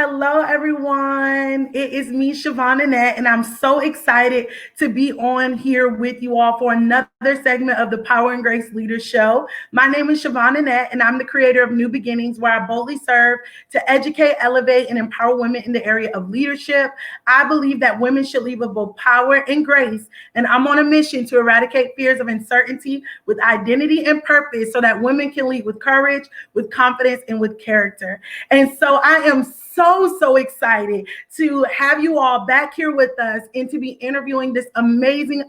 Hello, everyone. It is me, Chavon Anette, and I'm so excited to be on here with you all for another segment of the Power and Grace Leaders Show. My name is Chavon Anette, and I'm the creator of New Beginnings, where I boldly serve to educate, elevate, and empower women in the area of leadership. I believe that women should lead with both power and grace, and I'm on a mission to eradicate fears of uncertainty with identity and purpose so that women can lead with courage, with confidence, and with character. And so I am so excited to have you all back here with us and to be interviewing this amazing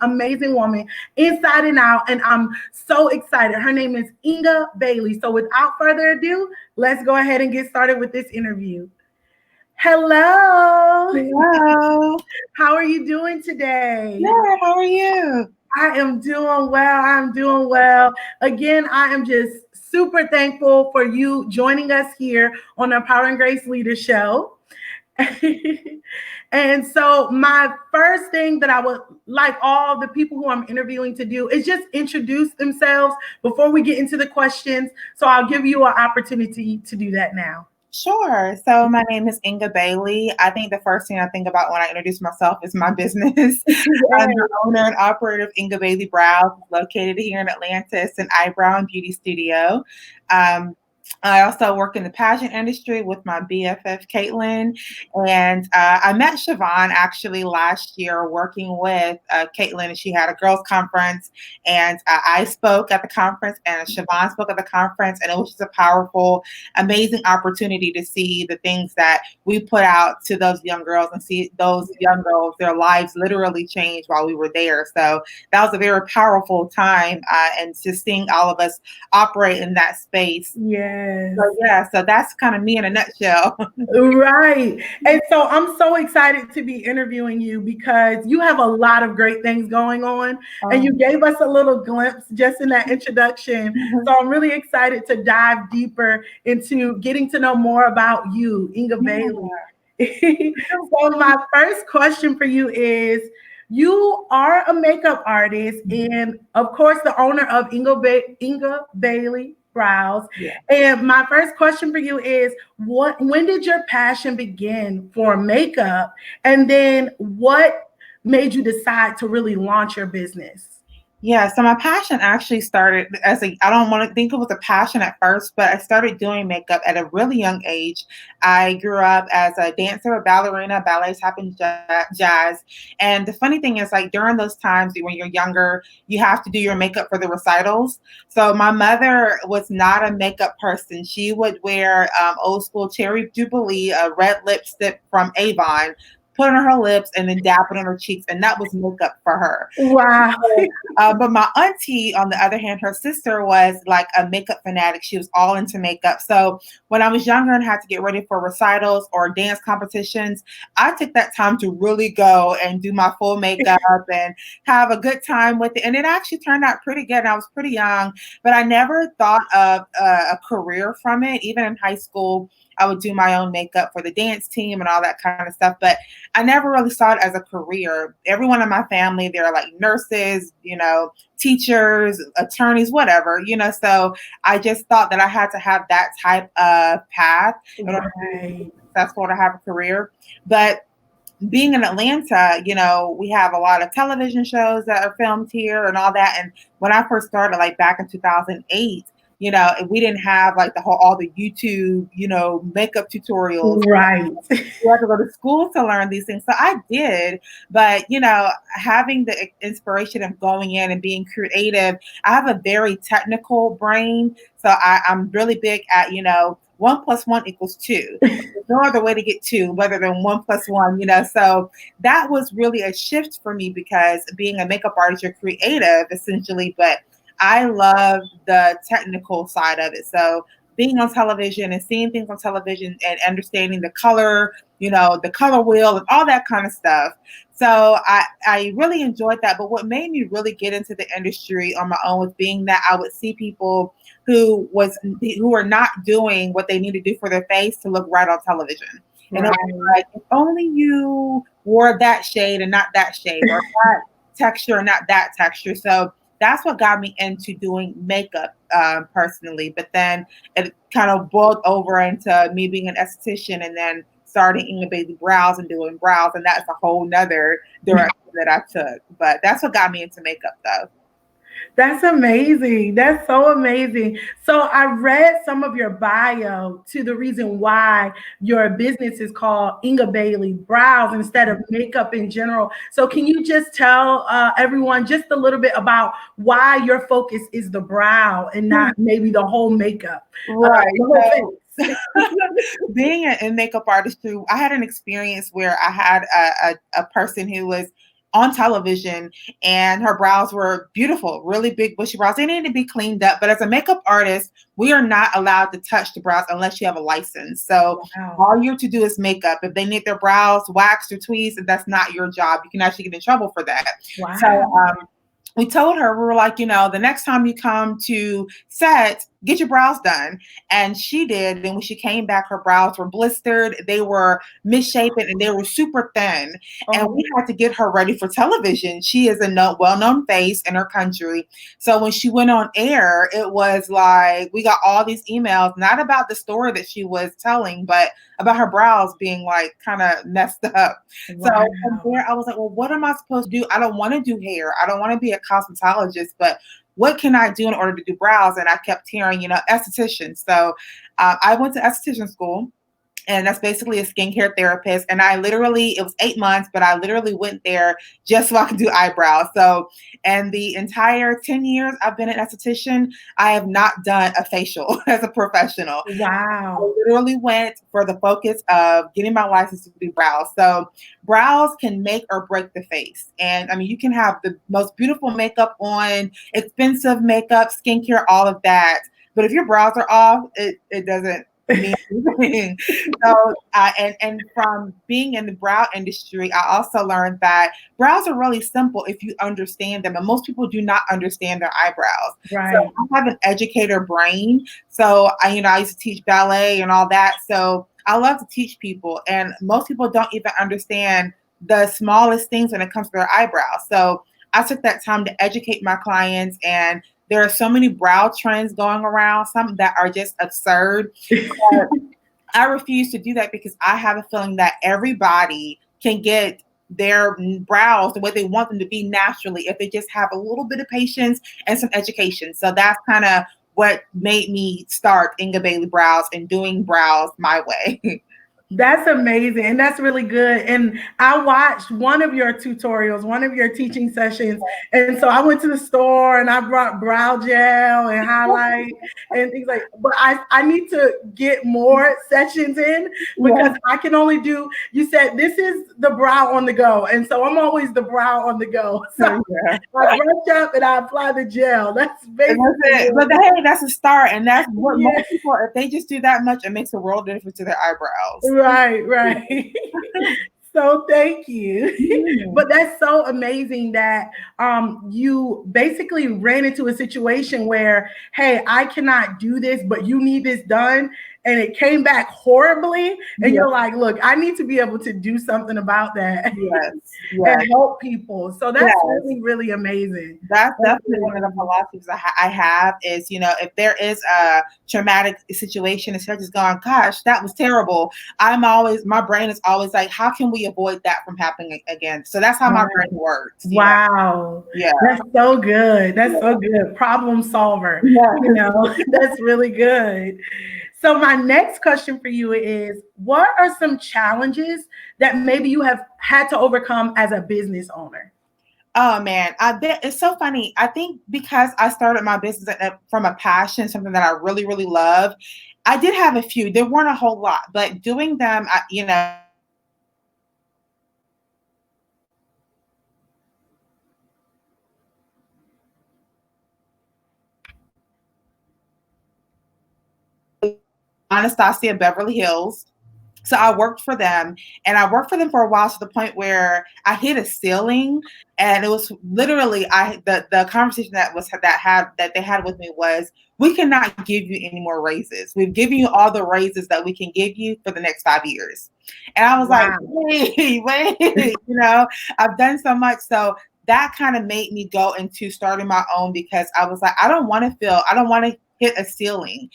woman inside and out. And I'm so excited. Her name is Inga Bailey. So without further ado, let's go ahead and get started with this interview. Hello. Hello. How are you doing today? Good. How are you? I am doing well. I'm doing well. Again, I am just super thankful for you joining us here on the Power and Grace Leader Show. And so my first thing that I would like all the people who I'm interviewing to do is just introduce themselves before we get into the questions. So I'll give you an opportunity to do that now. Sure. So my name is Inga Bailey. I think the first thing I think about when I introduce myself is my business. I'm the owner and operator of Inga Bailey Brows, located here in Atlanta. It's an eyebrow and beauty studio. I also work in the pageant industry with my BFF, Caitlin. And I met Chavon actually last year working with Caitlin. And she had a girls' conference. And I spoke at the conference, and Chavon spoke at the conference. And it was just a powerful, amazing opportunity to see the things that we put out to those young girls and see those young girls, their lives literally change while we were there. So that was a very powerful time. And just seeing all of us operate in that space. Yes. So that's kind of me in a nutshell. Right. And so I'm so excited to be interviewing you because you have a lot of great things going on. And you gave us a little glimpse just in that introduction. So I'm really excited to dive deeper into getting to know more about you, Inga Bailey. So my first question for you is, you are a makeup artist and of course the owner of Inga Bailey Brows. Yeah. And my first question for you is, when did your passion begin for makeup? And then what made you decide to really launch your business? Yeah, so my passion actually started I don't want to think it was a passion at first, but I started doing makeup at a really young age. I grew up as a dancer, a ballerina, ballet, tap, and jazz. And the funny thing is, like during those times when you're younger, you have to do your makeup for the recitals. So my mother was not a makeup person. She would wear old school Cherry Jubilee, a red lipstick from Avon, put it on her lips, and then dab it on her cheeks, and that was makeup for her. Wow. But my auntie, on the other hand, her sister was like a makeup fanatic. She was all into makeup. So when I was younger and had to get ready for recitals or dance competitions, I took that time to really go and do my full makeup and have a good time with it. And it actually turned out pretty good. And I was pretty young, but I never thought of a career from it. Even in high school, I would do my own makeup for the dance team and all that kind of stuff. But I never really saw it as a career. Everyone in my family, they're like nurses, teachers, attorneys, whatever, So I just thought that I had to have that type of path in order to be successful to have a career. But being in Atlanta, we have a lot of television shows that are filmed here and all that. And when I first started, like back in 2008, we didn't have like all the YouTube, makeup tutorials. Right. You had to go to school to learn these things. So I did, but having the inspiration of going in and being creative, I have a very technical brain. So I'm really big at, 1 + 1 = 2. There's no other way to get 2 other than 1 + 1, So that was really a shift for me because being a makeup artist, you're creative essentially, but I love the technical side of it. So being on television and seeing things on television and understanding the color, the color wheel and all that kind of stuff. So I really enjoyed that. But what made me really get into the industry on my own was being that I would see people who are not doing what they need to do for their face to look right on television. And it was like, if only you wore that shade and not that shade, or that texture and not that texture. So that's what got me into doing makeup personally. But then it kind of boiled over into me being an esthetician and then starting Inga Bailey Brows and doing brows. And that's a whole nother direction that I took. But that's what got me into makeup though. That's amazing. That's so amazing. So I read some of your bio to the reason why your business is called Inga Bailey Brows instead of makeup in general. So can you just tell everyone just a little bit about why your focus is the brow and not maybe the whole makeup? Right. The whole So face. being a makeup artist too, I had an experience where I had a person who was on television and her brows were beautiful, really big bushy brows. They needed to be cleaned up. But as a makeup artist, we are not allowed to touch the brows unless you have a license. So Wow. all you have to do is makeup. If they need their brows waxed or tweezed, that's not your job. You can actually get in trouble for that. So Wow. we told her, we were like, the next time you come to set, get your brows done. And she did. And when she came back, her brows were blistered, they were misshapen, and they were super thin. And Oh, we had to get her ready for television. She is a well-known face in her country. So when she went on air, it was like we got all these emails, not about the story that she was telling, but about her brows being like kind of messed up. So wow. from there, I was like, well, what am I supposed to do? I don't want to do hair. I don't want to be a cosmetologist, but what can I do in order to do brows? And I kept hearing, esthetician. So I went to esthetician school. And that's basically a skincare therapist. And it was 8 months, but I literally went there just so I could do eyebrows. So, and the entire 10 years I've been an esthetician, I have not done a facial as a professional. I Wow. literally went for the focus of getting my license to do brows. So brows can make or break the face. And I mean, you can have the most beautiful makeup on, expensive makeup, skincare, all of that. But if your brows are off, it doesn't mean anything. So, and from being in the brow industry, I also learned that brows are really simple if you understand them. And most people do not understand their eyebrows. So Right. I have an educator brain. So I used to teach ballet and all that. So I love to teach people, and most people don't even understand the smallest things when it comes to their eyebrows. So I took that time to educate my clients, and there are so many brow trends going around, some that are just absurd. But I refuse to do that because I have a feeling that everybody can get their brows the way they want them to be naturally if they just have a little bit of patience and some education. So that's kind of what made me start Inga Bailey Brows and doing brows my way. That's amazing. And that's really good. And I watched one of your tutorials, one of your teaching sessions. And so I went to the store and I brought brow gel and highlight and things like, but I need to get more sessions in Yeah. because I can only do, you said this is the brow on the go. And so I'm always the brow on the go. So Yeah. I brush up and I apply the gel. That's And basically that's it. But it. hey, that's a start. And that's what Yeah. most people, if they just do that much, it makes a world of difference to their eyebrows. Right, right. So thank you. Mm. But that's so amazing that you basically ran into a situation where, hey, I cannot do this, but you need this done. And it came back horribly. And Yeah. you're like, look, I need to be able to do something about that Yes. and Yes. help people. So that's Yes. really, really amazing. That's That's definitely really one of the amazing. philosophies I have is, if there is a traumatic situation, instead of just going, gosh, that was terrible, my brain is always like, how can we avoid that from happening again? So that's how my brain works. Wow. Yeah. That's so good. That's so good. Problem solver. You Yeah. know, that's really good. So my next question for you is, what are some challenges that maybe you have had to overcome as a business owner? Oh man, it's so funny. I think because I started my business from a passion, something that I really, really love, I did have a few. There weren't a whole lot, but doing them, Anastasia Beverly Hills. So I worked for them, and I worked for them for a while to the point where I hit a ceiling, and it was literally the conversation that they had with me was, we cannot give you any more raises. We've given you all the raises that we can give you for the next 5 years. And I was like, Wow. wait, I've done so much. So that kind of made me go into starting my own because I was like, I don't want to hit a ceiling,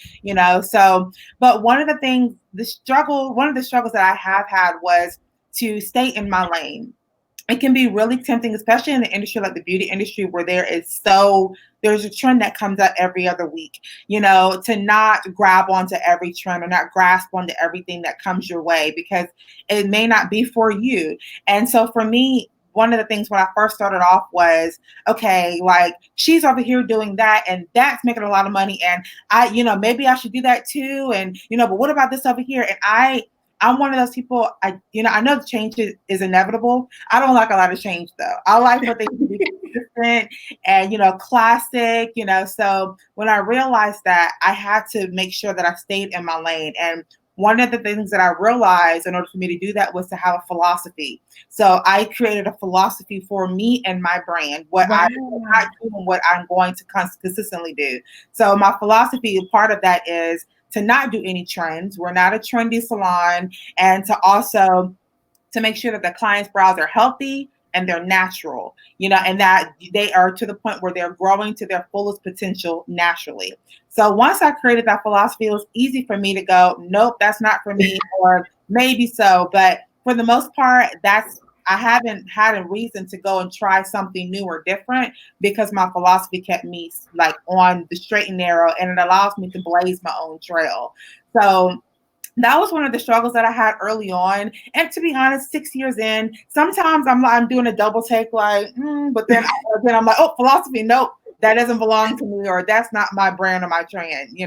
So, but one of the struggles that I have had was to stay in my lane. It can be really tempting, especially in the industry like the beauty industry, where there's a trend that comes up every other week, to not grab onto every trend or not grasp onto everything that comes your way because it may not be for you. And so for me, one of the things when I first started off was, okay, like she's over here doing that and that's making a lot of money. And maybe I should do that too. And, but what about this over here? And I'm one of those people, I know the change is inevitable. I don't like a lot of change though. I like for things to be consistent and, classic, so when I realized that, I had to make sure that I stayed in my lane. And one of the things that I realized in order for me to do that was to have a philosophy. So I created a philosophy for me and my brand, what I do and what I'm going to consistently do. So my philosophy, part of that is to not do any trends. We're not a trendy salon, and to make sure that the clients' brows are healthy and they're natural, and that they are to the point where they're growing to their fullest potential naturally. So once I created that philosophy, it was easy for me to go, nope, that's not for me, or maybe so. But for the most part, I haven't had a reason to go and try something new or different because my philosophy kept me like on the straight and narrow, and it allows me to blaze my own trail. So that was one of the struggles that I had early on. And to be honest, 6 years in, sometimes I'm doing a double take, like, but then I'm like, oh, philosophy, nope, that doesn't belong to me, or that's not my brand or my trend,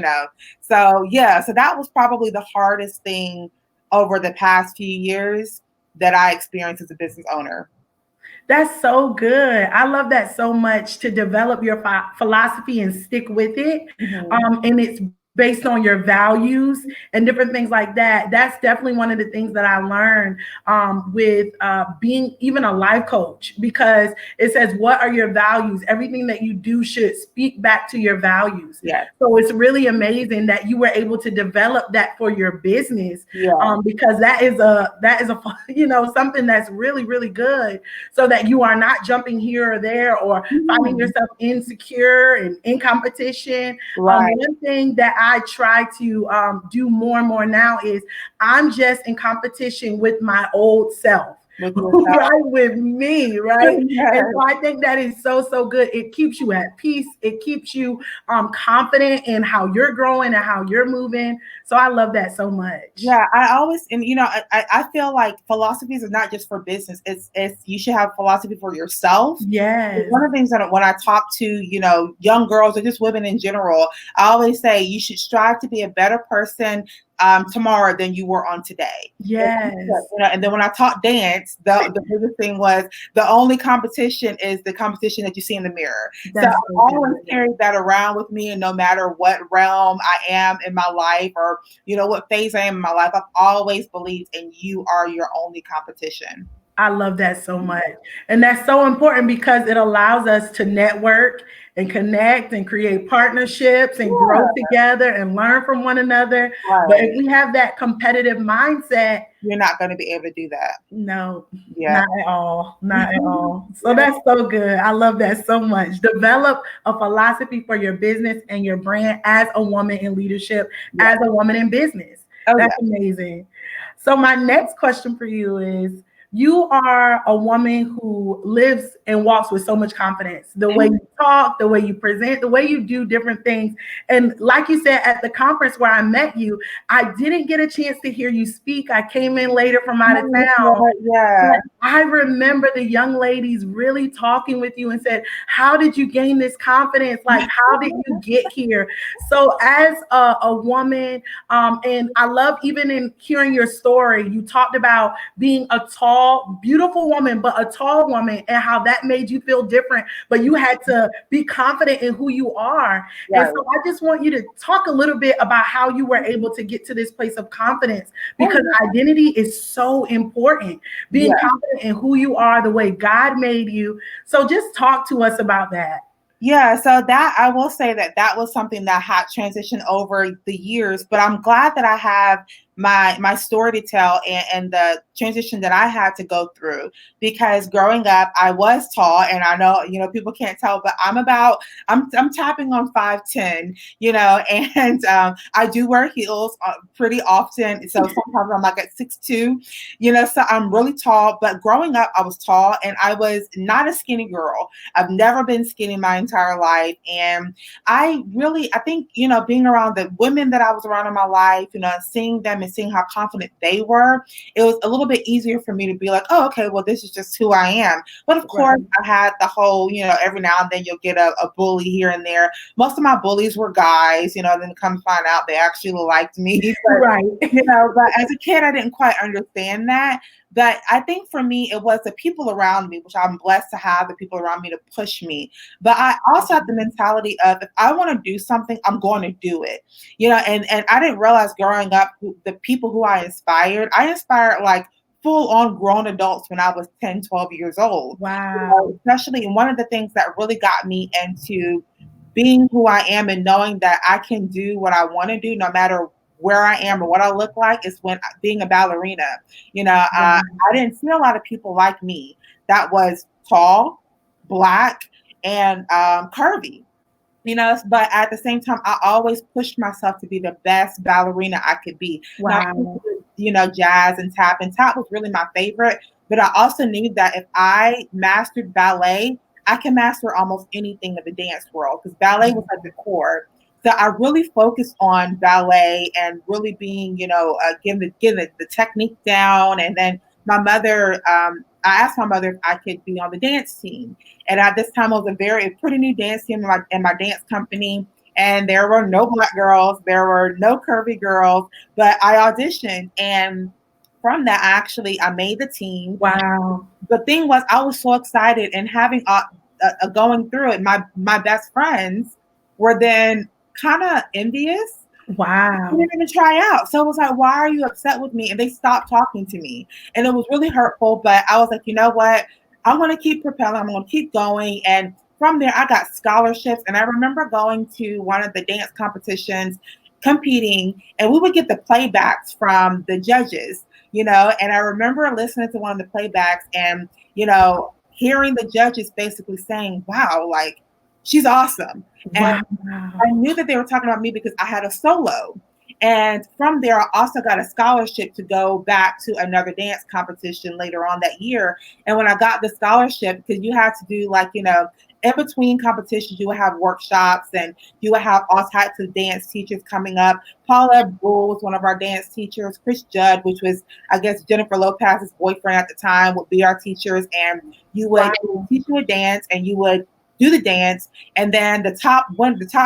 So yeah, so that was probably the hardest thing over the past few years that I experienced as a business owner. That's so good. I love that so much, to develop your philosophy and stick with it. And it's based on your values and different things like that. That's definitely one of the things that I learned with being even a life coach, because it says, what are your values? Everything that you do should speak back to your values. Yeah. So it's really amazing that you were able to develop that for your business, because that is a something that's really, really good, so that you are not jumping here or there or finding yourself insecure and in competition. Right. One thing that I try to do more and more now is I'm just in competition with my old self. Right, with me, right? Yes. And so I think that is so, so good. It keeps you at peace. It keeps you confident in how you're growing and how you're moving. So I love that so much. Yeah, I always, and I feel like philosophies are not just for business. It's you should have philosophy for yourself. Yes. One of the things that when I talk to young girls or just women in general, I always say you should strive to be a better person tomorrow than you were on today. Yes. And then when I taught dance, the biggest thing was the only competition is the competition that you see in the mirror. That's so I always carry that around with me, and no matter what realm I am in my life, or what phase I am in my life, I've always believed in you are your only competition. I love that so much. And that's so important because it allows us to network and connect and create partnerships and grow together and learn from one another. Right. But if we have that competitive mindset, you're not going to be able to do that. No, not at all. Not at all. So that's so good. I love that so much. Develop a philosophy for your business and your brand as a woman in leadership, as a woman in business. That's amazing. So my next question for you is, you are a woman who lives and walks with so much confidence. The way you talk, the way you present, the way you do different things. And like you said, at the conference where I met you, I didn't get a chance to hear you speak. I came in later from out of town. But I remember the young ladies really talking with you and said, how did you gain this confidence? Like, how did you get here? So as a woman, and I love even in hearing your story, you talked about being a tall, beautiful woman, but a tall woman, and how that made you feel different, but you had to be confident in who you are. And so I just want you to talk a little bit about how you were able to get to this place of confidence, because identity is so important. Being confident in who you are, the way God made you. So just talk to us about that. Yeah, so that I will say that was something that had transitioned over the years, but I'm glad that I have my story to tell and the transition that I had to go through. Because growing up, I was tall, and I know, people can't tell, but I'm tapping on 5'10", and I do wear heels pretty often. So sometimes I'm like at 6'2", so I'm really tall. But growing up, I was tall, and I was not a skinny girl. I've never been skinny my entire life. And I think, being around the women that I was around in my life, seeing them and seeing how confident they were, it was a little bit easier for me to be like, oh, okay, well, this is just who I am. But of course, I had the whole, every now and then you'll get a bully here and there. Most of my bullies were guys, then come find out they actually liked me. But, Right. But as a kid, I didn't quite understand that. But I think for me, it was the people around me, which I'm blessed to have the people around me to push me. But I also had the mentality of, if I want to do something, I'm going to do it. And I didn't realize growing up, the people who I inspired like full on grown adults when I was 10, 12 years old. Wow. Especially, and one of the things that really got me into being who I am and knowing that I can do what I want to do no matter where I am or what I look like is when being a ballerina. I didn't see a lot of people like me that was tall, black, and curvy. But at the same time, I always pushed myself to be the best ballerina I could be. Wow. Now, jazz and tap was really my favorite. But I also knew that if I mastered ballet, I can master almost anything in the dance world, because ballet was at the core. So I really focused on ballet and really being, getting the technique down. And then my mother, I asked my mother if I could be on the dance team. And at this time, it was a pretty new dance team in my dance company. And there were no black girls, there were no curvy girls, but I auditioned. And from that, I made the team. Wow. The thing was, I was so excited, and having going through it, my best friends were then kind of envious. Wow. They didn't even try out. So it was like, why are you upset with me? And they stopped talking to me. And it was really hurtful. But I was like, you know what? I'm going to keep propelling. I'm going to keep going. And from there, I got scholarships. And I remember going to one of the dance competitions, competing, and we would get the playbacks from the judges, and I remember listening to one of the playbacks and, hearing the judges basically saying, wow, like, she's awesome. Wow. And I knew that they were talking about me because I had a solo. And from there, I also got a scholarship to go back to another dance competition later on that year. And when I got the scholarship, because you had to do like, in between competitions, you would have workshops and you would have all types of dance teachers coming up. Paula Bull was one of our dance teachers. Chris Judd, which was, I guess, Jennifer Lopez's boyfriend at the time, would be our teachers. And you would teach you a dance and you would do the dance. And then the top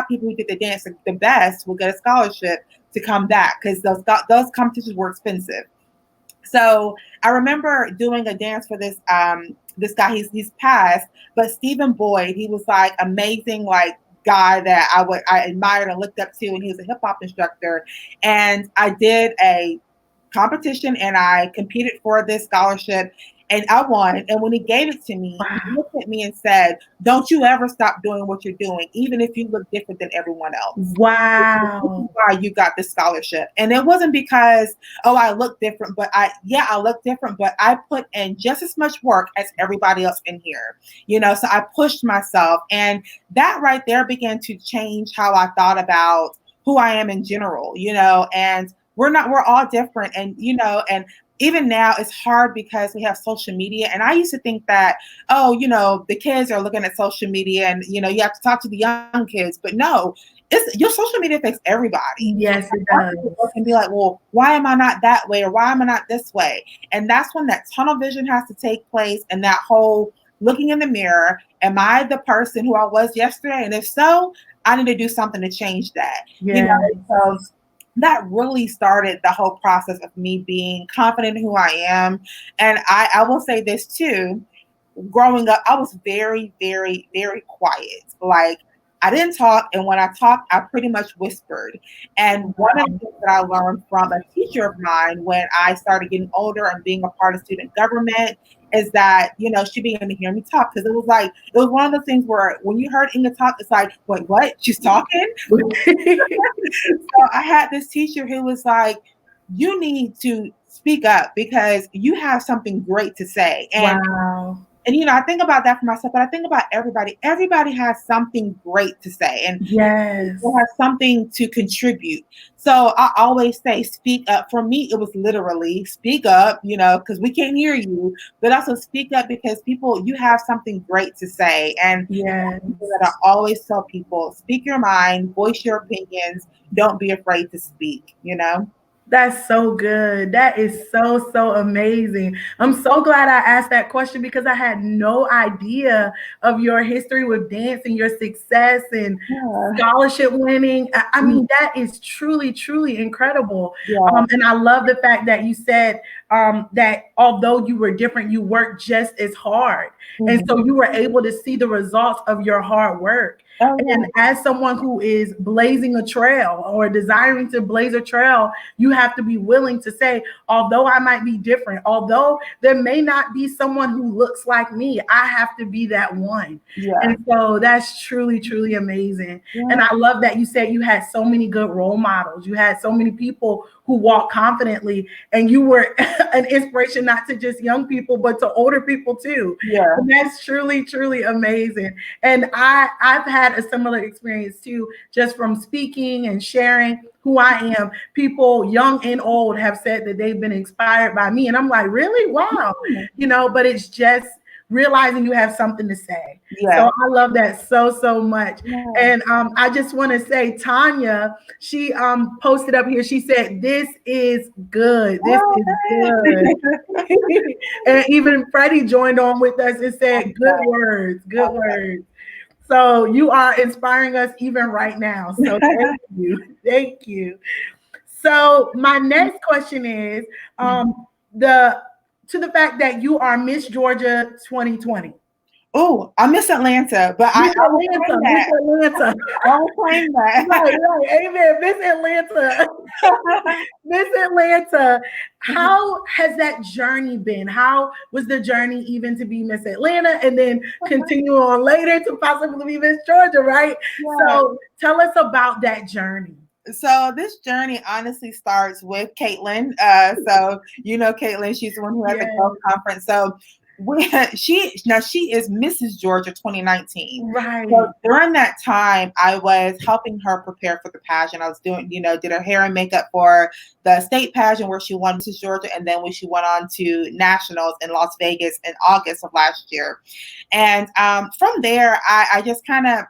people who did the dance the best would get a scholarship to come back, because those competitions were expensive. So I remember doing a dance for this guy. He's passed, but Stephen Boyd. He was like amazing, like guy that I admired and looked up to, and he was a hip hop instructor. And I did a competition and I competed for this scholarship. And I won. And when he gave it to me, he looked at me and said, don't you ever stop doing what you're doing, even if you look different than everyone else. Wow. Why you got this scholarship. And it wasn't because, oh, I look different, but I look different, but I put in just as much work as everybody else in here, so I pushed myself. And that right there began to change how I thought about who I am in general, and we're all different. And, and even now it's hard because we have social media. And I used to think that, oh, the kids are looking at social media and, you have to talk to the young kids. But no, your social media affects everybody. Yes, it does. People can be like, well, why am I not that way? Or why am I not this way? And that's when that tunnel vision has to take place, and that whole looking in the mirror. Am I the person who I was yesterday? And if so, I need to do something to change that. Yes. So that really started the whole process of me being confident in who I am. And I will say this too. Growing up, I was very, very, very quiet. Like, I didn't talk, and when I talked, I pretty much whispered. And one of the things that I learned from a teacher of mine when I started getting older and being a part of student government is that, she began to hear me talk, because it was one of those things where when you heard Inga talk, it's like, wait, what? She's talking? So I had this teacher who was like, you need to speak up because you have something great to say. Wow. And I think about that for myself, but I think about everybody. Everybody has something great to say, and Yes. they have something to contribute. So I always say, speak up. For me, it was literally speak up, because we can't hear you, but also speak up because you have something great to say. And Yes. that I always tell people, speak your mind, voice your opinions, don't be afraid to speak. That's so good. That is so, so amazing. I'm so glad I asked that question because I had no idea of your history with dance and your success and Yeah. scholarship winning. I mean, that is truly, truly incredible. Yeah. And I love the fact that you said that although you were different, you worked just as hard. And Mhm. so you were able to see the results of your hard work. Oh, And as someone who is blazing a trail or desiring to blaze a trail, you have to be willing to say, although I might be different, although there may not be someone who looks like me, I have to be that one. yeah. And so that's truly, truly amazing. And Yeah. I love that you said you had so many good role models. You had so many people who walk confidently, and you were an inspiration not to just young people, but to older people too. Yeah. And that's truly, truly amazing. And I've had a similar experience too, just from speaking and sharing who I am. People young and old have said that they've been inspired by me. And I'm like, really? Wow. But it's just realizing you have something to say. So Yeah. I love that so, so much. Yeah. And I just want to say, Tanya, she posted up here, she said, this is good. This Oh, is good. And even Freddie joined on with us and said, good words, good words. So you are inspiring us even right now. So thank you. Thank you. So my next question is the to the fact that you are Miss Georgia 2020. Oh, I miss Atlanta, but I Miss will claim Atlanta, Miss that. Atlanta. I will claim that. Right, right. Amen. Miss Atlanta. Miss Atlanta. How has that journey been? How was the journey even to be Miss Atlanta and then continue on later to possibly be Miss Georgia, right? Yeah. So tell us about that journey. So this journey honestly starts with Caitlin. So Caitlin, she's the one who had the Yes. Gulf Conference. So she is Mrs. Georgia 2019. So Right. during that time, I was helping her prepare for the pageant. I was doing, did her hair and makeup for the state pageant where she won Mrs. Georgia, and then when she went on to nationals in Las Vegas in August of last year. And from there, I just kind of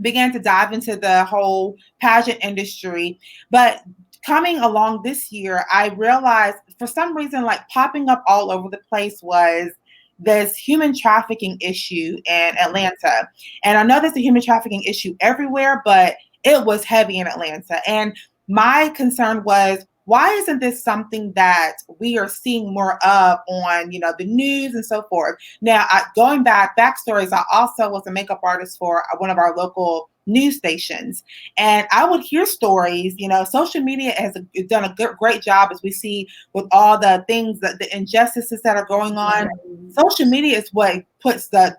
began to dive into the whole pageant industry. But coming along this year, I realized for some reason, like popping up all over the place was this human trafficking issue in Atlanta. And I know there's a human trafficking issue everywhere, but it was heavy in Atlanta. And my concern was, why isn't this something that we are seeing more of on, the news and so forth? Now, going backstories, I also was a makeup artist for one of our local news stations. And I would hear stories, social media has done a great job, as we see with all the things, that the injustices that are going on. Social media is what puts the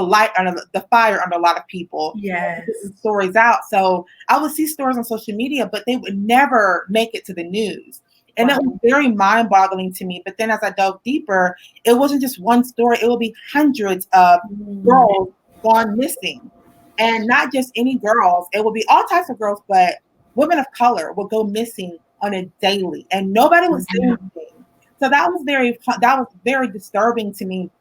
light under the fire under a lot of people. Yes. Stories out. So I would see stories on social media, but they would never make it to the news. And It was very mind boggling to me. But then as I dove deeper, it wasn't just one story, it would be hundreds of girls gone missing. And not just any girls, it would be all types of girls, but women of color would go missing on a daily, and nobody would say anything. So that was very disturbing to me.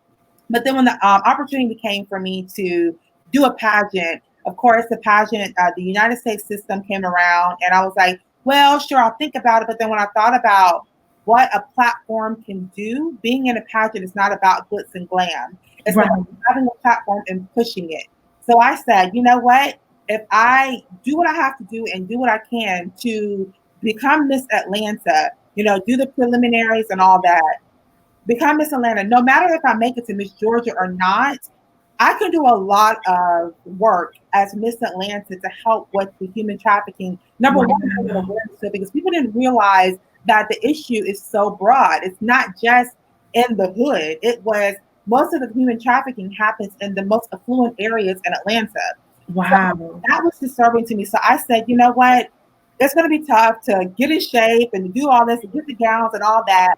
But then when the opportunity came for me to do a pageant, of course, the United States system came around, and I was like, well, sure, I'll think about it. But then when I thought about what a platform can do, being in a pageant is not about glitz and glam. It's about having a platform and pushing it. So I said, you know what? If I do what I have to do and do what I can to become Miss Atlanta, do the preliminaries and all that, become Miss Atlanta, no matter if I make it to Miss Georgia or not, I can do a lot of work as Miss Atlanta to help with the human trafficking. Number one, because people didn't realize that the issue is so broad. It's not just in the hood. It was most of the human trafficking happens in the most affluent areas in Atlanta. Wow. So that was disturbing to me. So I said, you know what? it's going to be tough to get in shape and to do all this and get the gowns and all that,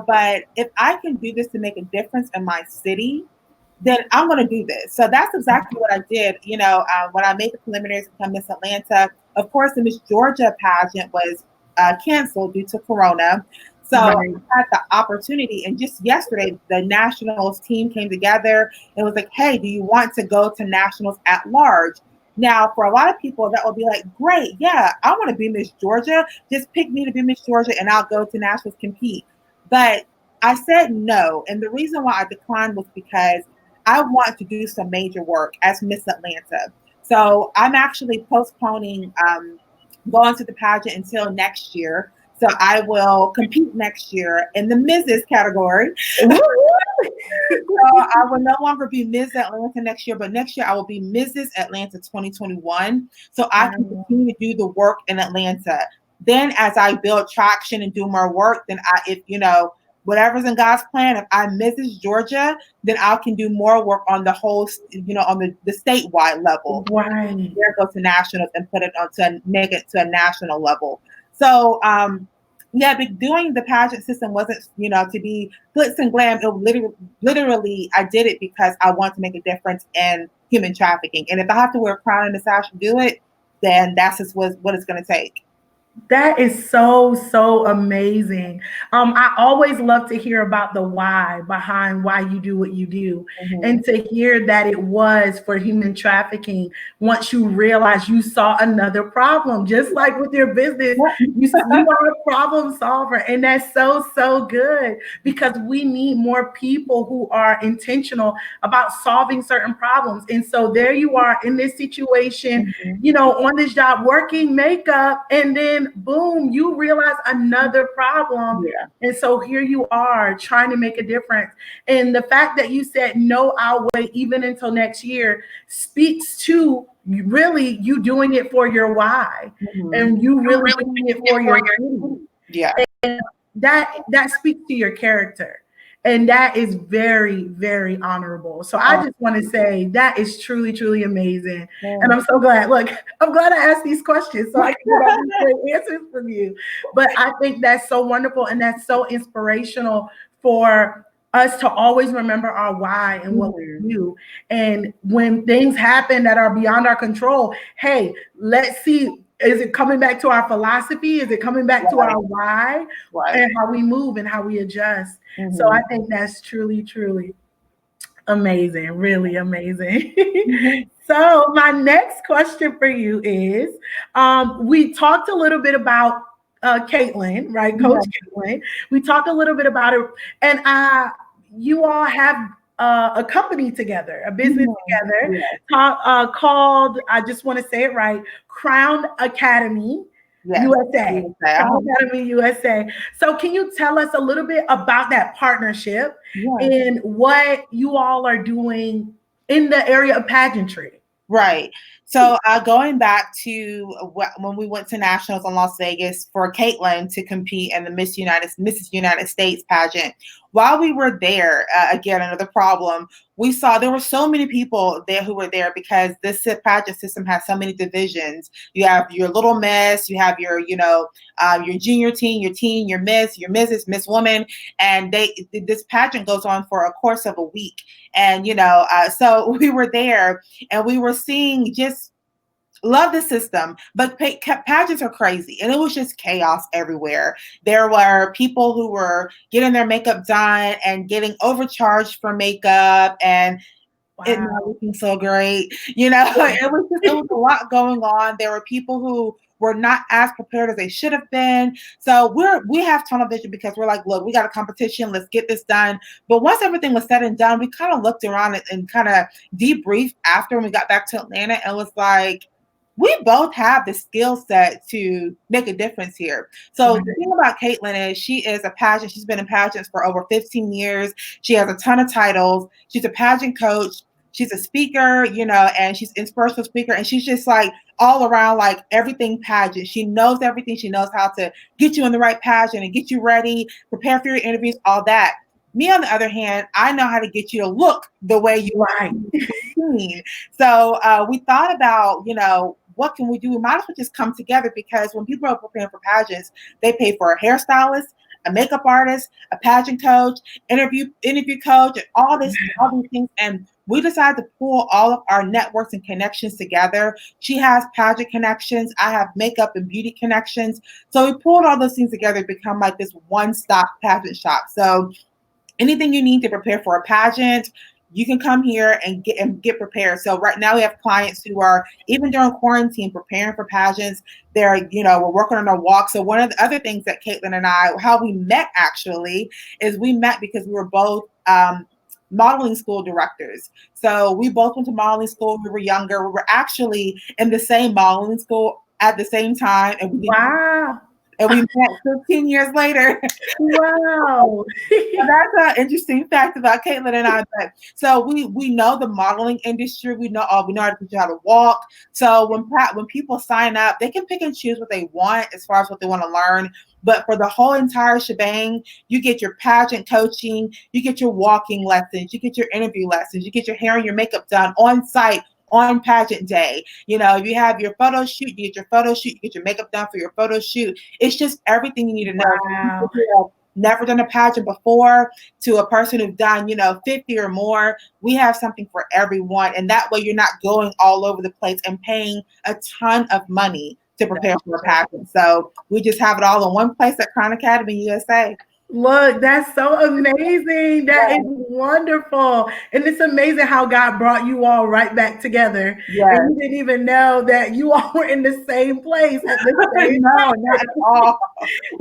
but if I can do this to make a difference in my city, then I'm going to do this. So that's exactly what I did. When I made the preliminaries to become Miss Atlanta, of course, the Miss Georgia pageant was canceled due to Corona. So I Right. had the opportunity, and just yesterday, the nationals team came together and was like, "Hey, do you want to go to nationals at large?" Now, for a lot of people, that would be like, "Great, yeah, I want to be Miss Georgia. Just pick me to be Miss Georgia, and I'll go to nationals compete." But I said no, and the reason why I declined was because I want to do some major work as Miss Atlanta. So I'm actually postponing going to the pageant until next year. So I will compete next year in the Mrs. category. So I will no longer be Ms. Atlanta next year, but next year I will be Mrs. Atlanta 2021. So I can continue to do the work in Atlanta. Then as I build traction and do more work, then if whatever's in God's plan, if I'm Mrs. Georgia, then I can do more work on the whole, on the statewide level. Right. There go to nationals and put it on to make it to a national level. So yeah, but doing the pageant system wasn't, to be glitz and glam. It literally, I did it because I want to make a difference in human trafficking. And if I have to wear a crown and a sash to do it, then that's just what it's going to take. That is so amazing. I always love to hear about the why behind why you do what you do, Mm-hmm. and to hear that it was for human trafficking. Once you realize you saw another problem, just like with your business, you are a problem solver, and that's so good because we need more people who are intentional about solving certain problems. And so there you are in this situation, Mm-hmm. on this job working makeup, and then boom, you realize another problem. Yeah. And so here you are trying to make a difference. And the fact that you said, no, I'll wait even until next year speaks to really you doing it for your why, Mm-hmm. and you really doing it for your city. Yeah. That speaks to your character, and that is very honorable. So I Oh, just want to say that is truly amazing, and yeah. I'm so glad. Look, I'm glad I asked these questions so I can get all these great answers from you. But I think that's so wonderful, and that's so inspirational for us to always remember our why and what Mhm. we do. And when things happen that are beyond our control, hey, let's see, is it coming back to our philosophy? Is it coming back to Right. our why? Right. And how we move and how we adjust. So I Mm-hmm. think that's truly amazing, really amazing. Mm-hmm. So my next question for you is, we talked a little bit about Caitlin, right? Coach Yeah. Caitlin. We talked a little bit about it, and you all have a company together, a business Mhm. together, Yeah. called, I just want to say it right, Crown Academy Yes. USA. USA. Crown Academy USA. So can you tell us a little bit about that partnership Yeah. and what you all are doing in the area of pageantry? Right. So going back to when we went to nationals in Las Vegas for Caitlin to compete in the Mrs. United States pageant, while we were there, again another problem, we saw there were so many people there who were there because this pageant system has so many divisions. You have your little miss, you have your junior teen, your miss, your Mrs., Miss Woman, and this pageant goes on for a course of a week. And so we were there and we were seeing just love the system, but pageants are crazy, and it was just chaos everywhere. There were people who were getting their makeup done and getting overcharged for makeup, and it Wow. not looking so great. It was a lot going on. There were people who were not as prepared as they should have been. So we have tunnel vision because we're like, look, we got a competition. Let's get this done. But once everything was said and done, we kind of looked around and kind of debriefed after when we got back to Atlanta and was like, we both have the skill set to make a difference here. So Right. the thing about Caitlin is she is a pageant. She's been in pageants for over 15 years. She has a ton of titles. She's a pageant coach. She's a speaker, and she's an inspirational speaker. And she's just like all around, like everything pageant. She knows everything. She knows how to get you in the right pageant and get you ready, prepare for your interviews, all that. Me, on the other hand, I know how to get you to look the way you Right. want to be seen. So we thought about, what can we do? We might as well just come together, because when people are preparing for pageants, they pay for a hairstylist, a makeup artist, a pageant coach, interview coach, and all these things. And we decided to pull all of our networks and connections together. She has pageant connections. I have makeup and beauty connections. So we pulled all those things together to become like this one-stop pageant shop. So anything you need to prepare for a pageant, you can come here and get prepared. So right now we have clients who are, even during quarantine, preparing for pageants. We're working on our walk. So one of the other things that Caitlin and I, how we met actually, is we met because we were both modeling school directors. So we both went to modeling school. We were younger. We were actually in the same modeling school at the same time, and Wow. we met 15 years later. Wow. That's an interesting fact about Caitlin and I. But so we know the modeling industry. We know how to teach you how to walk. So when people sign up, they can pick and choose what they want as far as what they want to learn. But for the whole entire shebang, you get your pageant coaching, you get your walking lessons, you get your interview lessons, you get your hair and your makeup done on site on pageant day. If you have your photo shoot, you get your photo shoot, you get your makeup done for your photo shoot. It's just everything you need to know. Wow. If you have never done a pageant before, to a person who's done, 50 or more, we have something for everyone. And that way you're not going all over the place and paying a ton of money to prepare for a pageant. So we just have it all in one place at Crown Academy USA. Look, that's so amazing. That is wonderful. And it's amazing how God brought you all right back together. Yes. And you didn't even know that you all were in the same place at the same No, time. not at all.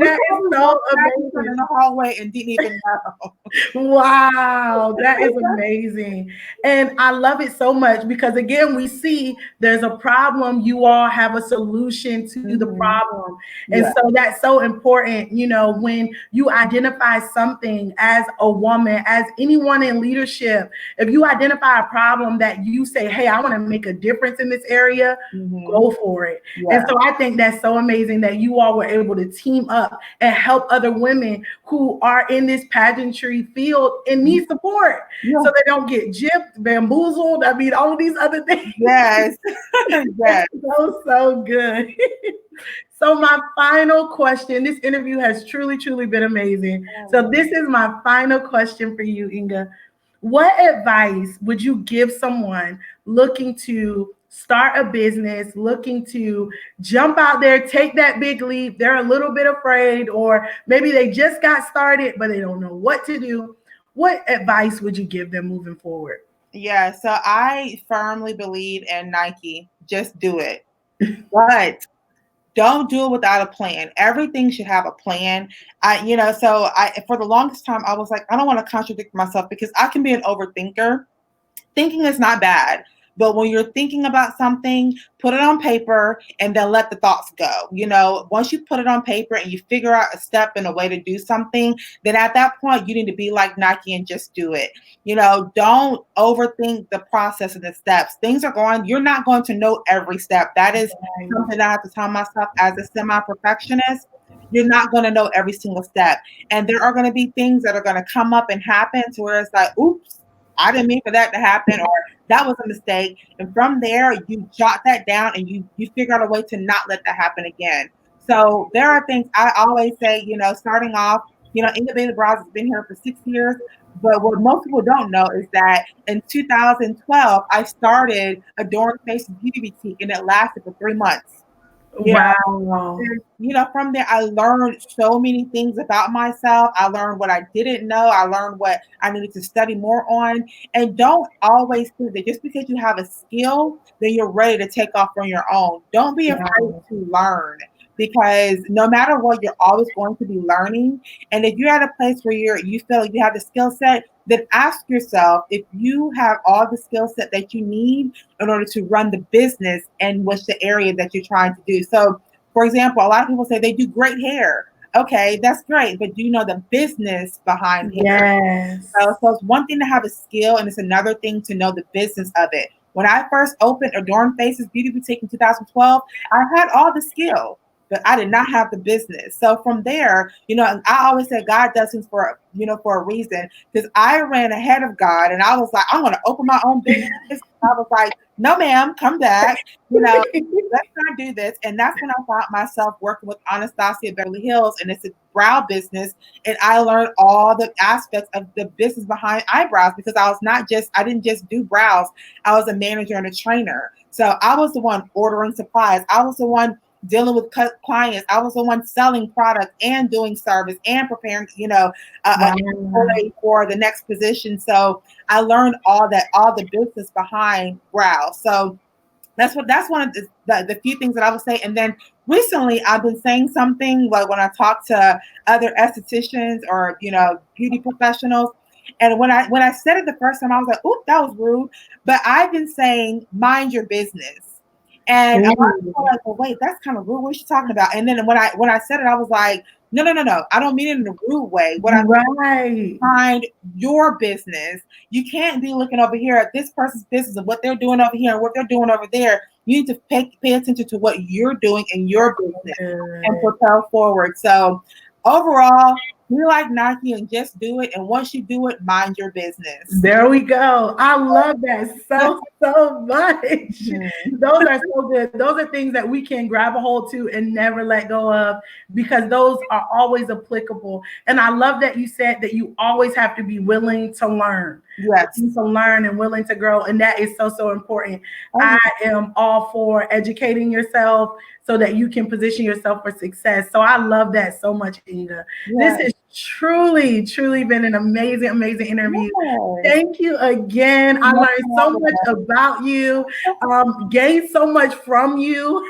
That is so amazing. In the hallway and didn't even know. Wow, that is amazing. And I love it so much because, again, we see there's a problem. You all have a solution to the problem. And so that's so important, when you identify something as a woman, as anyone in leadership, if you identify a problem that you say, hey, I want to make a difference in this area, go for it. Yeah. And so I think that's so amazing that you all were able to team up and help other women who are in this pageantry field and need support so they don't get gypped, bamboozled. I mean, all of these other things. Yes. Yes. So good. So my final question, this interview has truly, truly been amazing. So this is my final question for you, Inga. What advice would you give someone looking to start a business, looking to jump out there, take that big leap? They're a little bit afraid, or maybe they just got started, but they don't know what to do. What advice would you give them moving forward? Yeah, so I firmly believe in Nike. Just do it. But don't do it without a plan. Everything should have a plan. For the longest time, I was like, I don't want to contradict myself because I can be an overthinker. Thinking is not bad, but when you're thinking about something, put it on paper and then let the thoughts go. Once you put it on paper and you figure out a step and a way to do something, then at that point, you need to be like Nike and just do it. Don't overthink the process and the steps. You're not going to know every step. That is something that I have to tell myself as a semi-perfectionist. You're not going to know every single step. And there are going to be things that are going to come up and happen to where it's like, oops, I didn't mean for that to happen, or that was a mistake. And from there, you jot that down and you figure out a way to not let that happen again. So there are things I always say, starting off, Inga Bailey Browse has been here for 6 years. But what most people don't know is that in 2012, I started Adorn Face Beauty Boutique, and it lasted for 3 months. Wow. And, from there, I learned so many things about myself. I learned what I didn't know. I learned what I needed to study more on. And don't always think that just because you have a skill, then you're ready to take off on your own. Don't be afraid to learn, because no matter what, you're always going to be learning. And if you're at a place where you feel like you have the skill set, then ask yourself if you have all the skill set that you need in order to run the business and what's the area that you're trying to do. So, for example, a lot of people say they do great hair. Okay, that's great, but do you know the business behind hair? Yes. So it's one thing to have a skill, and it's another thing to know the business of it. When I first opened Adorn Faces Beauty Boutique in 2012, I had all the skill. but I did not have the business. So from there, I always say God does things for a reason, because I ran ahead of God and I was like, I'm going to open my own business. I was like, no, ma'am, come back. Let's not do this. And that's when I found myself working with Anastasia Beverly Hills, and it's a brow business. And I learned all the aspects of the business behind eyebrows, because I didn't just do brows. I was a manager and a trainer. So I was the one ordering supplies. I was the one dealing with clients. I was the one selling product and doing service and preparing, an employee for the next position. So I learned all the business behind brow. So that's one of the few things that I would say. And then recently I've been saying something like when I talk to other estheticians or beauty professionals. And when I said it the first time, I was like, "Oop, that was rude." But I've been saying, "Mind your business." And a lot of people are like, "Well, wait, that's kind of rude. What are you talking about?" And then when I said it, I was like, "No, no, no, no. I don't mean it in a rude way. What I mind your business. You can't be looking over here at this person's business and what they're doing over here and what they're doing over there. You need to pay attention to what you're doing in your business and propel forward." So overall, be like Nike and just do it. And once you do it, mind your business. There we go. I love that so much. Those are so good. Those are things that we can grab a hold to and never let go of, because those are always applicable. And I love that you said that you always have to be willing to learn. Yes. Willing to learn and willing to grow. And that is so important. I am all for educating yourself so that you can position yourself for success. So I love that so much, Inga. This has truly been an amazing interview. Thank you again. I learned so much about you, gained so much from you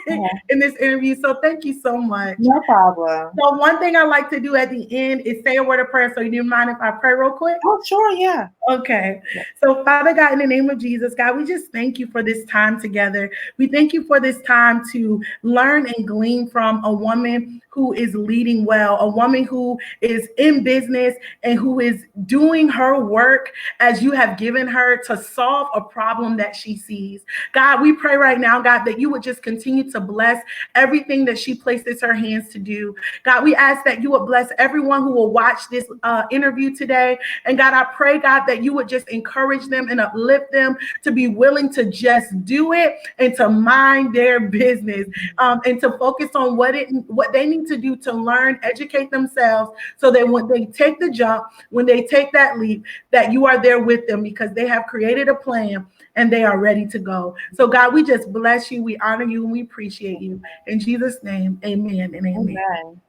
in this interview. So thank you so much. No problem. So one thing I like to do at the end is say a word of prayer. So you mind if I pray real quick? Oh, sure, yeah. Okay. So Father God, in the name of Jesus, God, we just thank you for this time together. We thank you for this time to learn and glean from a woman who is leading well, a woman who is in business and who is doing her work as you have given her to solve a problem that she sees. God, we pray right now, God, that you would just continue to bless everything that she places her hands to do. God, we ask that you would bless everyone who will watch this interview today. And God, I pray, God, that you would just encourage them and uplift them to be willing to just do it and to mind their business, and to focus on what they need to do to learn, educate themselves, so that when they take the jump, when they take that leap, that you are there with them because they have created a plan and they are ready to go. So God, we just bless you, we honor you, and we appreciate you. In Jesus' name, amen and amen.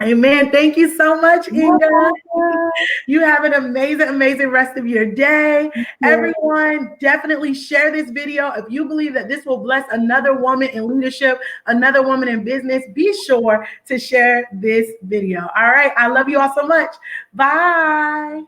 Amen. Thank you so much, Inga. You have an amazing rest of your day. Everyone, definitely share this video. If you believe that this will bless another woman in leadership, another woman in business, be sure to share this video. All right. I love you all so much. Bye.